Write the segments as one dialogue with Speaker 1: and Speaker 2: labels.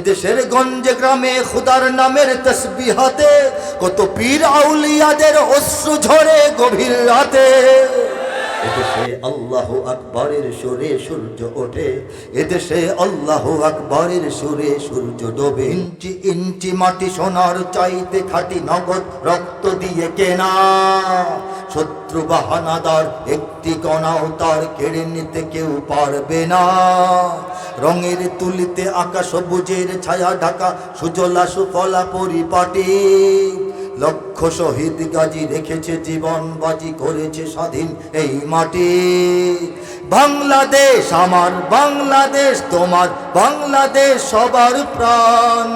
Speaker 1: এদেশের গঞ্জে গ্রামে খুদার নামের তসবিহাতে কত পীর আউলিয়াদের অশ্রু ঝরে গভীর রাতে। এদেশে আল্লাহু আকবরের সুরে সূর্য ওঠে, এদেশে আল্লাহু আকবরের সুরে সূর্য ডোবে। ইঞ্চি ইঞ্চি মাটি সোনার চাইতে খাঁটি নগদ রক্ত দিয়ে কেনা, শত্রু বাহানাদার একটি কণাও তার কেড়ে নিতে কেউ পারবে না। রঙের তুলিতে আকাশ সবুজের ছায়া ঢাকা সুজলা সুফলা পরিপাটি, লক্ষ শহীদ গাজী রেখেছে জীবন বাজি করেছে স্বাধীন এই মাটি। বাংলাদেশ আমার, বাংলাদেশ তোমার, বাংলাদেশ সবার প্রাণ।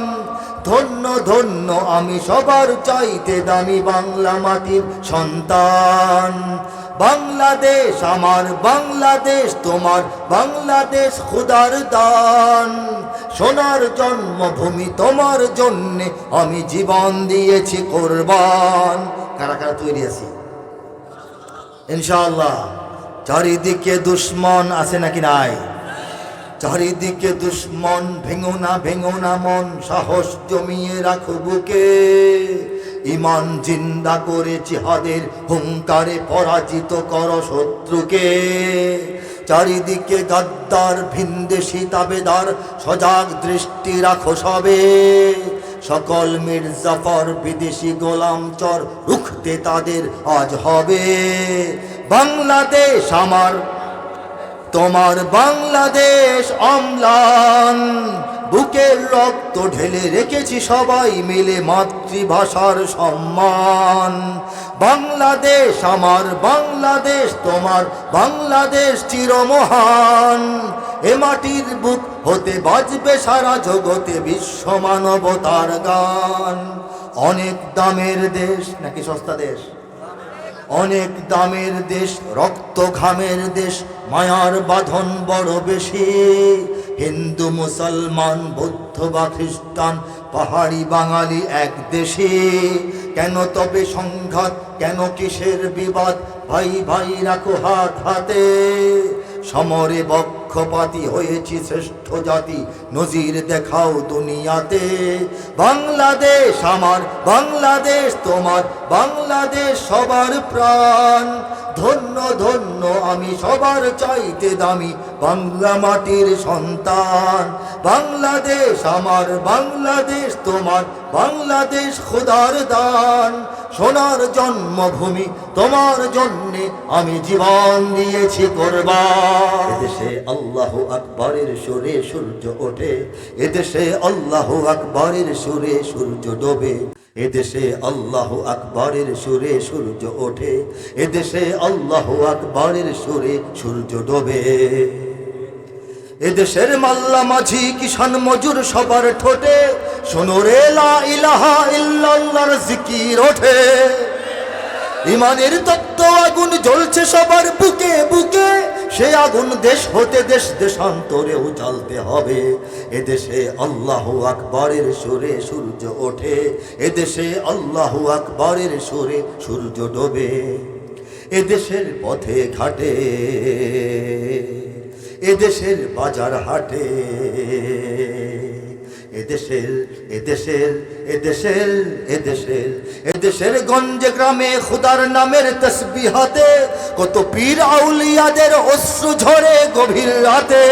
Speaker 1: ধন্য ধন্য আমি সবার চাইতে দামি বাংলা মাটির সন্তান। বাংলাদেশ আমার, বাংলাদেশ তোমার, বাংলাদেশ খুদার দান। সোনার জন্মভূমি তোমার জন্যে আমি জীবন দিয়েছি কোরবান। কারা কারা তৈরি আছি ইনশাআল্লাহ? চারিদিকে দুশ্মন আছে নাকি নাই? চারিদিকে দুশ্মন, ভেঙো না মন, সাহস জমিয়ে রাখো বুকে। ইমান জিন্দা করে জিহাদের হুঙ্কারে পরাজিত কর শত্রুকে। চারিদিকে গাদ্দার ভিনদেশি তাবেদার, সজাগ দৃষ্টি রাখো সবে। সকল মির্জাফর বিদেশি গোলাম চর রুখতে তাদের আজ হবে। বাংলাদেশ আমার, তোমার বাংলাদেশ অম্লান। বুকের রক্ত ঢেলে রেখেছি সবাই মিলে মাতৃভাষার সম্মান। বাংলাদেশ আমার, বাংলাদেশ তোমার, বাংলাদেশ চিরমহান। এ মাটির বুক হতে বাজবে সারা জগতে বিশ্ব মানবতার গান। অনেক দামের দেশ নাকি সস্তা দেশ? অনেক দামের দেশ, রক্ত ঘামের দেশ, মায়ার বাঁধন বড় বেশি। হিন্দু মুসলমান বৌদ্ধ বা খ্রিস্টান, পাহাড়ি বাঙালি এক দেশে। কেন তবে সংঘাত, কেন কিসের বিবাদ? ভাই ভাই রাখো হাত হাতে। সমরে পক্ষপাতী হয়েছি শ্রেষ্ঠ জাতি, নজির দেখাও দুনিয়াতে। বাংলাদেশ আমার, বাংলাদেশ তোমার, বাংলাদেশ সবার প্রাণ। ধন্য ধন্য আমি সবার চাইতে দামি বাংলা মাটির সন্তান। বাংলাদেশ আমার, বাংলাদেশ তোমার, বাংলাদেশ খোদার দান। সোনার জন্মভূমি তোমার জন্যে আমি জীবন দিয়েছি কোরবান। এদেশে আল্লাহু আকবরের সুরে সূর্য ওঠে, এদেশে আল্লাহু আকবরের সুরে সূর্য ডোবে। এদেশে আল্লাহু আকবরের সুরে সূর্য ওঠে, এদেশে আল্লাহু আকবরের সুরে সূর্য ডোবে। এদেশের মাল্লা মাঝি কিষান মজুর সবার ঠোঁটে শোনো রে লা ইলাহা ইল্লাল্লাহর জিকির ওঠে। ইমানের তত্ত্ব আগুন জ্বলছে সবার বুকে বুকে, সে আগুন দেশ হতে দেশ দেশান্তরেও জ্বালতে হবে। এদেশে আল্লাহু আকবরের সুরে সূর্য ওঠে, এদেশে আল্লাহু আকবরের সুরে সূর্য ডোবে। এদেশের পথে ঘাটে, এদেশের বাজার হাটে, এদেশের এদেশের এদেশের এদেশের এদেশের গঞ্জে গ্রামে খুদার নামের তসবিহাতে কত পীর আউলিয়াদের অশ্রু ঝরে গভীর রাতে।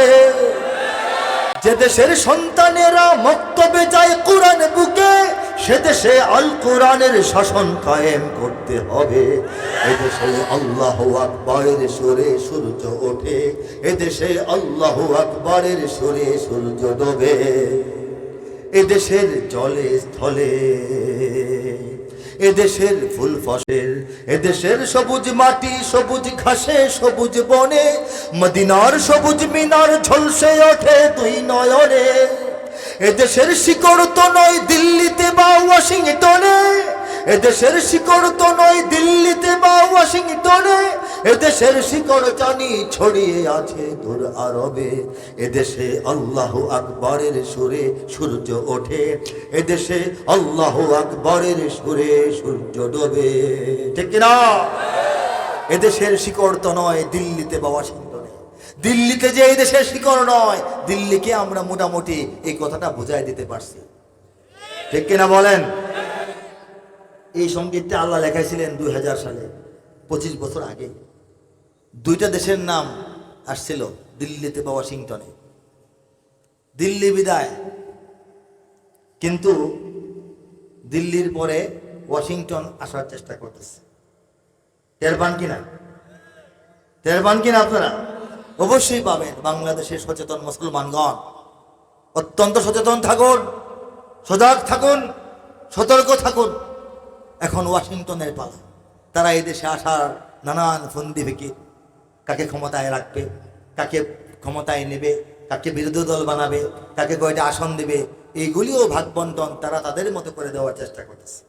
Speaker 1: যে দেশের সন্তানেরা মক্তবে যায় কোরআন বুকে, সে দেশে আল কোরআনের শাসন কায়েম করতে হবে। এদেশে আল্লাহু আকবরের সুরে সূর্য ওঠে, এদেশে আল্লাহু আকবরের সুরে সূর্য ডোবে। এদেশের জলে স্থলে, এদেশের ফুল ফসল, এদেশের সবুজ মাটি সবুজ ঘাসে সবুজ বনে, মদিনার সবুজ মিনার ঝলসে ওঠে দুই নয়নে। এদেশের শিকড় তো নয় দিল্লিতে বা ওয়াশিংটনে, এদেশের শিকড় তো নয় দিল্লিতে বা ওয়াশিংটনে, এদেশের শিকড় জানি ছড়িয়ে আছে দূর আরবে। এদেশে আল্লাহু আকবরের সুরে সূর্য ওঠে, এদেশে আল্লাহু আকবরের সুরে সূর্য ডোবে। ঠিক না? এদেশের শিকড় তো নয় দিল্লিতে বা ওয়াশিংটনে, দিল্লিতে যে এই দেশের শিকড় নয়, দিল্লিকে আমরা মোটামুটি এই কথাটা বোঝাই দিতে পারছি, ঠিক কিনা বলেন? এই সঙ্গীতটা আল্লাহ লেখাইছিলেন 2000 সালে, 25 বছর আগে। দুইটা দেশের নাম আসছিল দিল্লিতে বা ওয়াশিংটনে। দিল্লি বিদায়, কিন্তু দিল্লির পরে ওয়াশিংটন আসার চেষ্টা করতেছে। টের পান কিনা? টের পান কিনা আপনারা? অবশ্যই পাবেন। বাংলাদেশের সচেতন মুসলমানগণ অত্যন্ত সচেতন থাকুন, সজাগ থাকুন, সতর্ক থাকুন। এখন ওয়াশিংটনের পালা। তারা এই দেশে আসার নানান ফন্দি ফিকির, কাকে ক্ষমতায় রাখবে, কাকে ক্ষমতায় নেবে, কাকে বিরোধী দল বানাবে, কাকে কয়টা আসন দেবে, এইগুলিও ভাগ বন্টন তারা তাদের মতো করে দেওয়ার চেষ্টা করতেছে।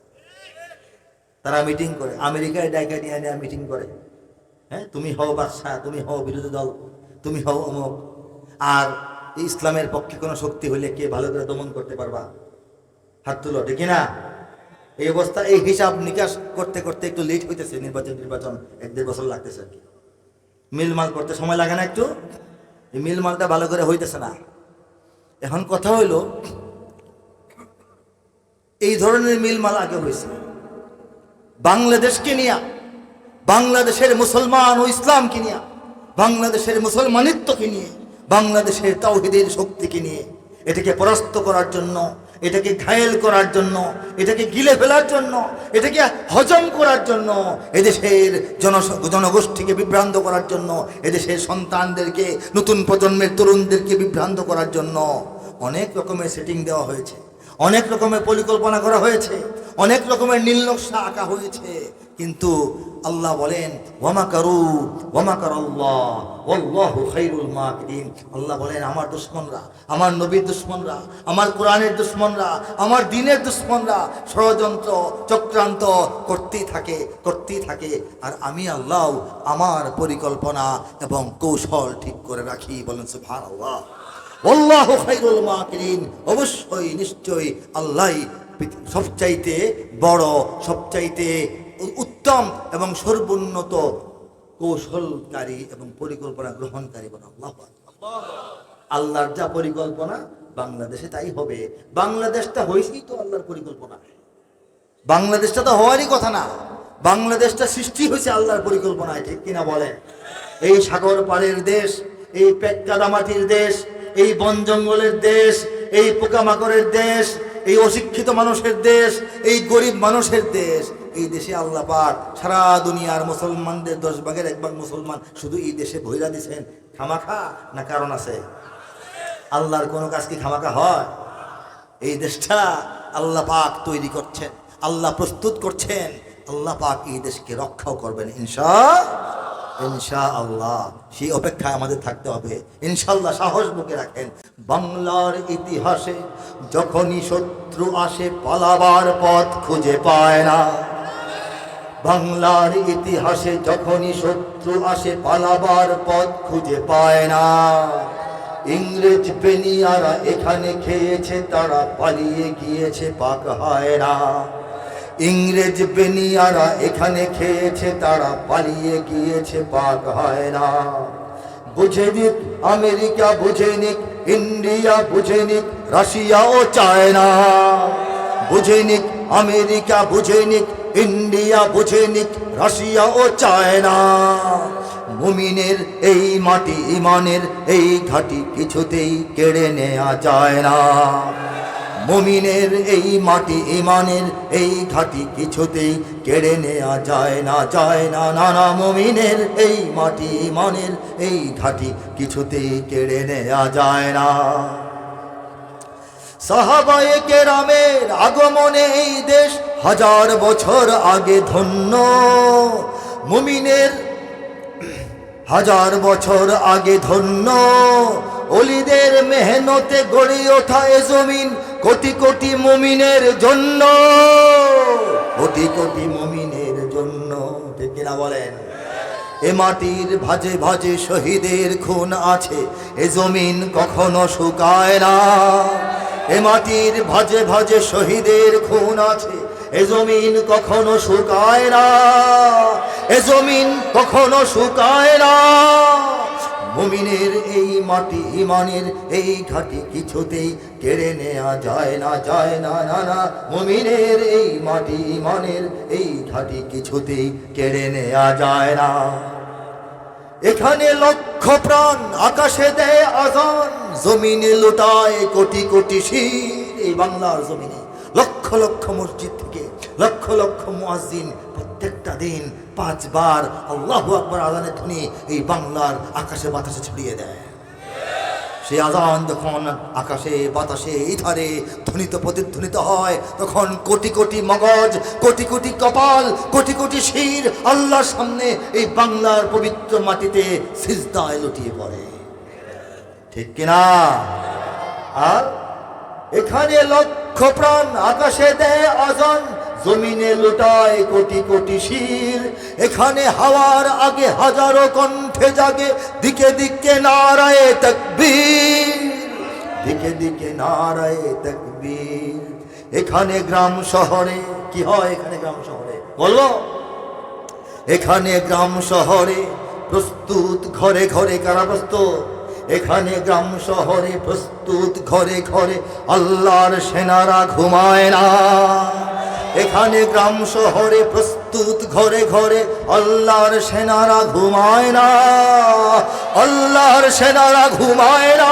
Speaker 1: তারা মিটিং করে, আমেরিকায় ডাইকা নিয়ে নেওয়া মিটিং করে। হ্যাঁ, তুমি হও বাদশাহ, তুমি হও বিরোধী দল, তুমি হও অমুক। আর ইসলামের পক্ষে কোনো শক্তি হলে কে ভালো করে দমন করতে পারবা, হাত তুলো, ঠিক না? এই অবস্থা, এই হিসাব নিকাশ করতে করতে একটু লেট হইতেছে। নির্বাচন 1-1.5 বছর লাগতেছে আর কি। মিলমাল করতে সময় লাগে না একটু? এই মিলমালটা ভালো করে হইতেছে না। এখন কথা হইল, এই ধরনের মিলমাল আগে হয়েছে বাংলাদেশকে নিয়ে, বাংলাদেশের মুসলমান ও ইসলামকে নিয়ে, বাংলাদেশের মুসলমানিত্বকে নিয়ে, বাংলাদেশের তাওহীদের শক্তিকে নিয়ে। এটাকে পরাস্ত করার জন্য, এটাকে ঘায়েল করার জন্য, এটাকে গিলে ফেলার জন্য, এটাকে হজম করার জন্য, এদেশের জনগোষ্ঠীকে বিভ্রান্ত করার জন্য, এদেশের সন্তানদেরকে, নতুন প্রজন্মের তরুণদেরকে বিভ্রান্ত করার জন্য অনেক রকমের সেটিং দেওয়া হয়েছে, অনেক রকমের পরিকল্পনা করা হয়েছে, অনেক রকমের নীলনকশা আঁকা হয়েছে। কিন্তু আল্লাহ বলেন, ওয়ামাকারু ওয়ামাকারাল্লাহ ওয়াল্লাহু খায়রুল মাকিরিন। আল্লাহ বলেন, আমার দুশমনরা, আমার নবীর দুশমনরা, আমার কোরআনের দুশমনরা, আমার দ্বীনের দুশমনরা ষড়যন্ত্র চক্রান্ত করতেই থাকে। আর আমি আল্লাহ আমার পরিকল্পনা এবং কৌশল ঠিক করে রাখি। বলেন সুবহানাল্লাহ। আল্লাহু খায়রুল মাকিরিন। অবশ্যই, নিশ্চয়ই আল্লাহ সবচাইতে বড়, সবচাইতে উত্তম এবং সর্বোন্নত কৌশলকারী এবং পরিকল্পনা গ্রহণকারী। বলেন আল্লাহু আকবার। আল্লাহর যা পরিকল্পনা বাংলাদেশে তাই হবে। বাংলাদেশটা হয়েছেই তো আল্লাহর পরিকল্পনা। বাংলাদেশটা তো হওয়ারই কথা না, বাংলাদেশটা সৃষ্টি হয়েছে আল্লাহর পরিকল্পনায়, ঠিক কিনা বলেন? এই সাগর পাড়ের দেশ, এই পেটকাদা মাটির দেশ, এই বন জঙ্গলের দেশ, এই পোকামাকড়ের দেশ, এই অশিক্ষিত মানুষের দেশ, এই গরিব মানুষের দেশ, এই দেশে আল্লাহ পাক সারা দুনিয়ার মুসলমানদের 10 ভাগের 1 ভাগ মুসলমান শুধু এই দেশে ভৈরা দিছেন। খামাখা না কারণ আছে? আল্লাহর কোনো কাজ কি খামাখা হয়? এই দেশটা আল্লাহ পাক তৈরি করছেন, আল্লাহ প্রস্তুত করছেন। আল্লাহ পাক এই দেশকে রক্ষাও করবেন ইনশাআল্লাহ। সেই অপেক্ষায় আমাদের থাকতে হবে ইনশাআল্লাহ। সাহস বুকে রাখেন। বাংলার ইতিহাসে যখনই শত্রু আসে পালাবার পথ খুঁজে পায় না। বাংলার ইতিহাসে যখনই শত্রু আসে পালাবার পথ খুঁজে পায় না। ইংরেজ বেনিয়ারা এখানে খেয়েছে, তারা পালিয়ে গিয়েছে পাক হয় না। ইংরেজ বেনিয়ারা এখানে খেয়েছে, তারা পালিয়ে গিয়েছে পাক হয় না। বুঝে নিক আমেরিকা, বুঝে নিক ইন্ডিয়া, বুঝে নিক রাশিয়া ও চায়না। বুঝে নিক আমেরিকা, বুঝে নিক ইন্ডিয়া, বুঝে নিক রাশিয়া ও চায়না। মুমিনের এই মাটি, ইমানের এই ঘাটি কিছুতেই কেড়ে নেওয়া যায় না। মুমিনের এই মাটি, ইমানের এই ঘাটি কিছুতেই কেড়ে নেওয়া যায় না। না, মুমিনের এই মাটি, ইমানের এই ঘাটি কিছুতেই কেড়ে নেওয়া যায় না। সাহাবায়ে কেরামের আগমনে এই দেশ 1000 বছর আগে ধন্য। মুমিনের 1000 বছর আগে ধন্য। ওলিদের মেহনতে গড়ে ওঠা এ জমিন কোটি কোটি মুমিনের জন্য, কোটি কোটি মুমিনের জন্য, ঠিক কিনা বলেন? এ মাটির ভাজে ভাজে শহীদের খুন আছে, এ জমিন কখনো শুকায় না। এ মাটির ভাজে ভাজে শহীদের খুন আছে, এ জমিন কখনো শুকায় না। এ জমিন কখনো শুকায় না। মুমিনের এই মাটি ইমানের এই ঘাটি কিছুতেই কেড়ে নেওয়া যায় না, যায় না, না না। মুমিনের এই মাটি ইমানের এই ঘাটি কিছুতেই কেড়ে নেওয়া যায় না। এখানে লক্ষ প্রাণ আকাশে দেয় আজান, জমিনে লুটায় কোটি কোটি শির। এই বাংলার জমিনে লক্ষ লক্ষ মসজিদ থেকে লক্ষ লক্ষ মুয়াজ্জিন প্রত্যেকটা দিন 5 বার আল্লাহু আকবার আজানের ধ্বনি এই বাংলার আকাশে বাতাসে ছড়িয়ে দেয়। সেই আজান যখন আকাশে বাতাসে ইধারে ধ্বনিত প্রতিধ্বনিত হয়, তখন কোটি কোটি মগজ, কোটি কোটি কপাল, কোটি কোটি শির আল্লাহর সামনে এই বাংলার পবিত্র মাটিতে সিজদায় লুটিয়ে পড়ে। ঠিক কিনা? আর এখানে লক্ষ প্রাণ আকাশে দেয় আজান, জমিনে লুটায় কোটি কোটি শির। এখানে হাওয়ার আগে হাজারো কণ্ঠে জাগে দিকে দিকে নারায়ে তাকবীর, দিকে দিকে নারায়ে তাকবীর। এখানে গ্রাম শহরে কি হয়? এখানে গ্রাম শহরে বলবো, এখানে গ্রাম শহরে প্রস্তুত ঘরে ঘরে কারা প্রস্তুত? এখানে গ্রাম শহরে প্রস্তুত ঘরে ঘরে আল্লাহর সেনারা ঘুমায় না। এখানে গ্রাম শহরে প্রস্তুত ঘরে ঘরে আল্লাহর সেনারা ঘুমায় না, আল্লাহর সেনারা ঘুমায় না।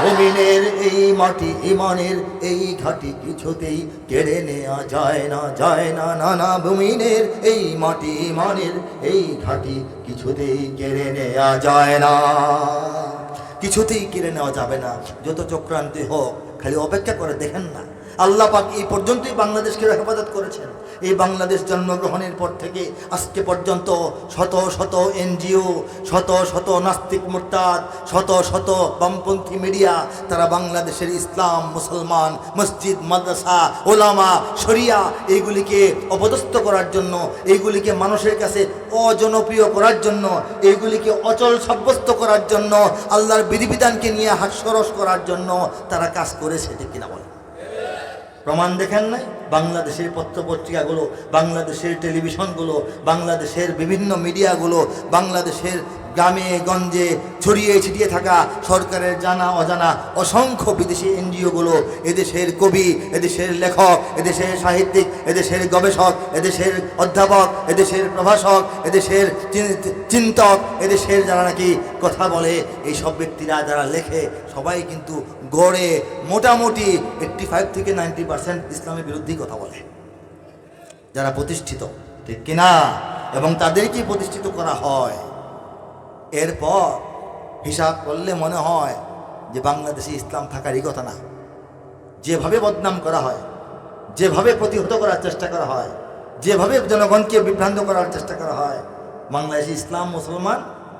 Speaker 1: মুমিনের এই মাটি ইমানের এই ঘাটি কিছুতেই কেড়ে নেওয়া যায় না, যায় না, না না। মুমিনের এই মাটি ইমানের এই ঘাটি কিছুতেই কেড়ে নেওয়া যায় না, কিছুতেই কেড়ে নেওয়া যাবে না। যত চক্রান্তি হোক খালি অপেক্ষা করে দেখেন না। আল্লাহ পাক এই পর্যন্তই বাংলাদেশকে হেফাজত করেছেন। এই বাংলাদেশ জন্মগ্রহণের পর থেকে আজকে পর্যন্ত শত শত এনজিও, শত শত নাস্তিক মুরতাদ, শত শত বামপন্থী মিডিয়া তারা বাংলাদেশের ইসলাম, মুসলমান, মসজিদ, মাদ্রাসা, ওলামা, শরিয়া এইগুলিকে অপদস্থ করার জন্য, এইগুলিকে মানুষের কাছে অজনপ্রিয় করার জন্য, এইগুলিকে অচল সাব্যস্ত করার জন্য, আল্লাহর বিধিবিধানকে নিয়ে হাস্যরস করার জন্য তারা কাজ করেছে। ঠিক কিনা বলে? প্রমাণ দেখেন নাই? বাংলাদেশের পত্রপত্রিকাগুলো, বাংলাদেশের টেলিভিশনগুলো, বাংলাদেশের বিভিন্ন মিডিয়াগুলো, বাংলাদেশের গ্রামে গঞ্জে ছড়িয়ে ছিটিয়ে থাকা সরকারের জানা অজানা অসংখ্য বিদেশি এনজিওগুলো এদেশের কবি, এদেশের লেখক, এদেশের সাহিত্যিক, এদেশের গবেষক, এদেশের অধ্যাপক, এদেশের প্রভাষক, এদেশের চিন্তক, এদেশের যারা নাকি কথা বলে, এই সব ব্যক্তিরা যারা লেখে সবাই কিন্তু গড়ে মোটামুটি 85 থেকে 90% ইসলামের বিরুদ্ধেই কথা বলে, যারা প্রতিষ্ঠিত। ঠিক কিনা? এবং তাদেরকেই প্রতিষ্ঠিত করা হয়। এরপর হিসাব করলে মনে হয় যে বাংলাদেশে ইসলাম থাকারই কথা না। যেভাবে বদনাম করা হয়, যেভাবে প্রতিহত করার চেষ্টা করা হয়, যেভাবে জনগণকে বিভ্রান্ত করার চেষ্টা করা হয়, বাংলাদেশে ইসলাম মুসলমান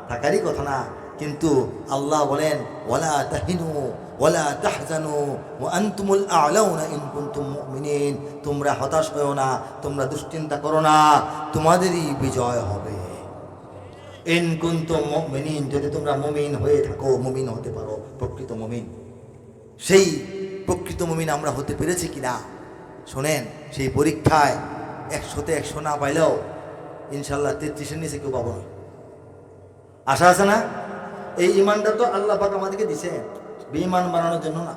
Speaker 1: থাকারই কথা না। কিন্তু আল্লাহ বলেন, ওয়ালা তাহিনু ওয়ালা তাহজানু ওয়া আনতুমুল আ'লাউনা ইন কুনতুম মুমিনিন। তোমরা হতাশ হও না, তোমরা দুশ্চিন্তা করো না, তোমাদেরই বিজয় হবে। ইন কুনতুম মুমিনিন, যদি তোমরা মুমিন হয়ে থাকো, মুমিন হতে পারো, প্রকৃত মুমিন। সেই প্রকৃত মুমিন আমরা হতে পেরেছি কিনা শোনেন। সেই পরীক্ষায় 100তে 100 না পাইলেও ইনশাল্লাহ 33-এর নিচে কেউ পাবো না। আশা আছে না? এই ইমানটা তো আল্লাহ পাক আমাদেরকে দিছেন বেঈমান বানানোর জন্য না।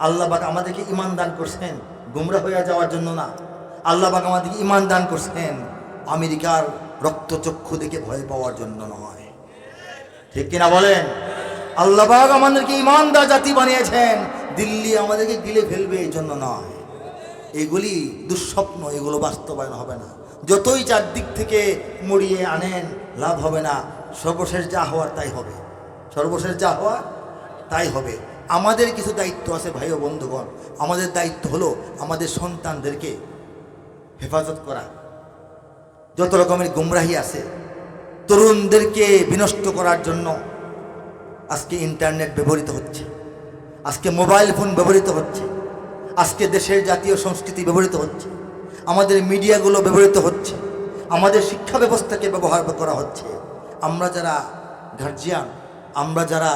Speaker 1: আল্লাহ পাক আমাদেরকে ইমান দান করছেন গুমরা হয়ে যাওয়ার জন্য না। আল্লাহ পাক আমাদেরকে ইমান দান করছেন আমেরিকার রক্তচক্ষু দেখে ভয় পাওয়ার জন্য নয়। ঠিক কিনা বলেন? আল্লাহ পাক আমাদেরকে ইমানদার জাতি বানিয়েছেন দিল্লি আমাদেরকে গিলে ফেলবে এই জন্য নয়। এগুলি দুঃস্বপ্ন, এগুলো বাস্তবায়ন হবে না। যতই চারদিক থেকে মুড়িয়ে আনেন লাভ হবে না। সর্বশেষ যা হওয়ার তাই হবে, সর্বশেষ যা হওয়ার তাই হবে। আমাদের কিছু দায়িত্ব আছে ভাই ও বন্ধুগণ। আমাদের দায়িত্ব হলো আমাদের সন্তানদেরকে হেফাজত করা। যত রকমের গুমরাহি আছে, তরুণদেরকে বিনষ্ট করার জন্য আজকে ইন্টারনেট ব্যবহৃত হচ্ছে, আজকে মোবাইল ফোন ব্যবহৃত হচ্ছে, আজকে দেশের জাতীয় সংস্কৃতি ব্যবহৃত হচ্ছে, আমাদের মিডিয়াগুলো ব্যবহৃত হচ্ছে, আমাদের শিক্ষা ব্যবস্থাকে ব্যবহার করা হচ্ছে। আমরা যারা গার্জিয়ান, আমরা যারা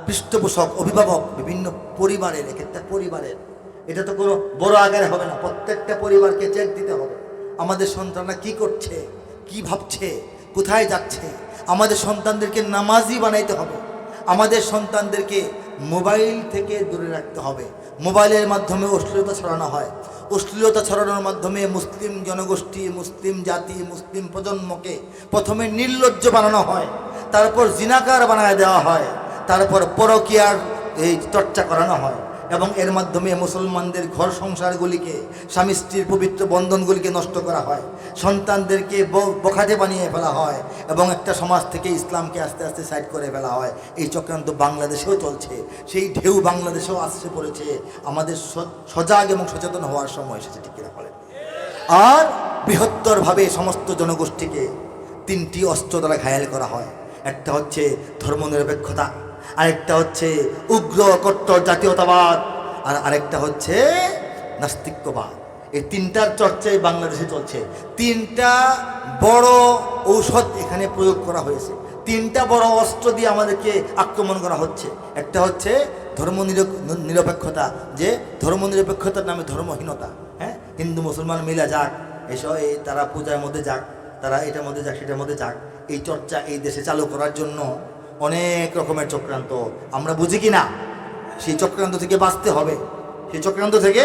Speaker 1: পৃষ্ঠপোষক, অভিভাবক, বিভিন্ন পরিবারের, একটা পরিবারের, এটা তো কোনো বড় আকারে হবে না, প্রত্যেকটা পরিবারকে চেক দিতে হবে আমাদের সন্তানরা কি করছে, কি ভাবছে, কোথায় যাচ্ছে। আমাদের সন্তানদেরকে নামাজি বানাইতে হবে, আমাদের সন্তানদেরকে মোবাইল থেকে দূরে রাখতে হবে। মোবাইলের মাধ্যমে অশ্লীলতা ছড়ানো হয়, অশ্লীলতা ছড়ানোর মাধ্যমে মুসলিম জনগোষ্ঠী, মুসলিম জাতি, মুসলিম প্রজন্মকে প্রথমে নির্লজ্জ বানানো হয়, তারপর জিনাকার বানায় দেওয়া হয়, তারপর পরকীয়ার এই চর্চা করানো হয়, এবং এর মাধ্যমে মুসলমানদের ঘর সংসারগুলিকে, স্বামী স্ত্রীর পবিত্র বন্ধনগুলিকে নষ্ট করা হয়, সন্তানদেরকে বোখাটে বানিয়ে ফেলা হয়, এবং একটা সমাজ থেকে ইসলামকে আস্তে আস্তে সাইড করে ফেলা হয়। এই চক্রান্ত বাংলাদেশেও চলছে, সেই ঢেউ বাংলাদেশেও আসছে পড়েছে। আমাদের সজাগ এবং সচেতন হওয়ার সময় এসেছে, ঠিক কিনা বলেন? আর বৃহত্তরভাবে সমস্ত জনগোষ্ঠীকে তিনটি অস্ত্র দ্বারা ঘায়েল করা হয়। একটা হচ্ছে ধর্মনিরপেক্ষতা, আরেকটা হচ্ছে উগ্র কট্টর জাতীয়তাবাদ, আর আরেকটা হচ্ছে নাস্তিক্যবাদ। এই তিনটার চর্চাই বাংলাদেশে চলছে। তিনটা বড় ঔষধ এখানে প্রয়োগ করা হয়েছে, তিনটা বড় অস্ত্র দিয়ে আমাদেরকে আক্রমণ করা হচ্ছে। একটা হচ্ছে নিরপেক্ষতা, যে ধর্মনিরপেক্ষতার নামে ধর্মহীনতা। হ্যাঁ, হিন্দু মুসলমান মিলে যাক, এসব তারা পূজার মধ্যে যাক, তারা এটার মধ্যে যাক, সেটার মধ্যে যাক, এই চর্চা এই দেশে চালু করার জন্য অনেক রকমের চক্রান্ত। আমরা বুঝি কি না? সেই চক্রান্ত থেকে বাঁচতে হবে, সেই চক্রান্ত থেকে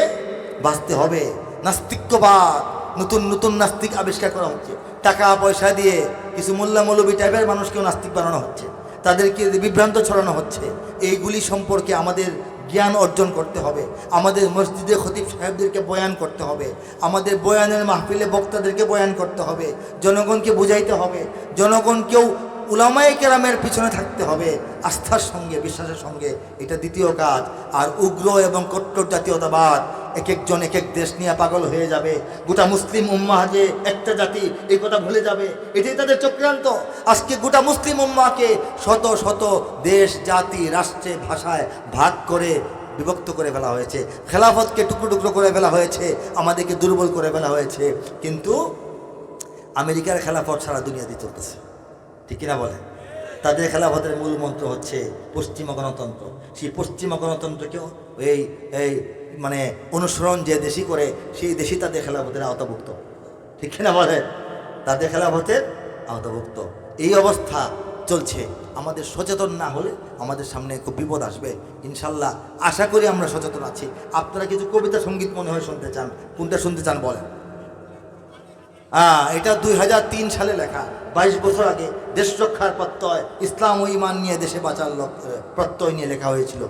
Speaker 1: বাঁচতে হবে। নাস্তিক্যবাদ, নতুন নতুন নাস্তিক আবিষ্কার করা হচ্ছে। টাকা পয়সা দিয়ে কিছু মোল্লা মৌলবী টাইপের মানুষকেও নাস্তিক বানানো হচ্ছে, তাদেরকে বিভ্রান্ত ছড়ানো হচ্ছে। এইগুলি সম্পর্কে আমাদের জ্ঞান অর্জন করতে হবে, আমাদের মসজিদে খতিব সাহেবদেরকে বয়ান করতে হবে, আমাদের বয়ানের মাহফিলে বক্তাদেরকে বয়ান করতে হবে, জনগণকে বুঝাইতে হবে, জনগণকেও উলামায়ে কেরামের পিছনে থাকতে হবে আস্থার সঙ্গে, বিশ্বাসের সঙ্গে। এটা দ্বিতীয় কাজ। আর উগ্র এবং কট্টর জাতীয়তাবাদ, এক একজন এক এক দেশ নিয়ে পাগল হয়ে যাবে, গোটা মুসলিম উম্মাহ যে একটা জাতি এই কথা ভুলে যাবে, এটাই তাদের চক্রান্ত। আজকে গোটা মুসলিম উম্মাহকে শত শত দেশ, জাতি, রাষ্ট্রে, ভাষায় ভাগ করে বিভক্ত করে ফেলা হয়েছে, খেলাফতকে টুকরো টুকরো করে ফেলা হয়েছে, আমাদেরকে দুর্বল করে ফেলা হয়েছে। কিন্তু আমেরিকার খেলাফত সারা দুনিয়াতে চলতেছে, ঠিক কিনা বলে? তাদের খেলাফতের মূল মন্ত্র হচ্ছে পশ্চিমা গণতন্ত্র। সেই পশ্চিমা গণতন্ত্রকেও এই এই মানে অনুসরণ যে দেশই করে, সেই দেশই তাদের খেলাফতের আওতাভুক্ত, ঠিক কিনা বলে? তাদের খেলাফতের আওতাভুক্ত। এই অবস্থা চলছে। আমাদের সচেতন না হলে আমাদের সামনে খুব বিপদ আসবে। ইনশাল্লাহ আশা করি আমরা সচেতন আছি। আপনারা কিছু কবিতা সঙ্গীত মনে হয় শুনতে চান, কোনটা শুনতে চান বলেন? এটা 2003 সালে লেখা, 22 বছর আগে। দেশ রক্ষার প্রত্যয়, ইসলাম ও ঈমান নিয়ে দেশে বাঁচার প্রত্যয় নিয়ে লেখা হয়েছিল।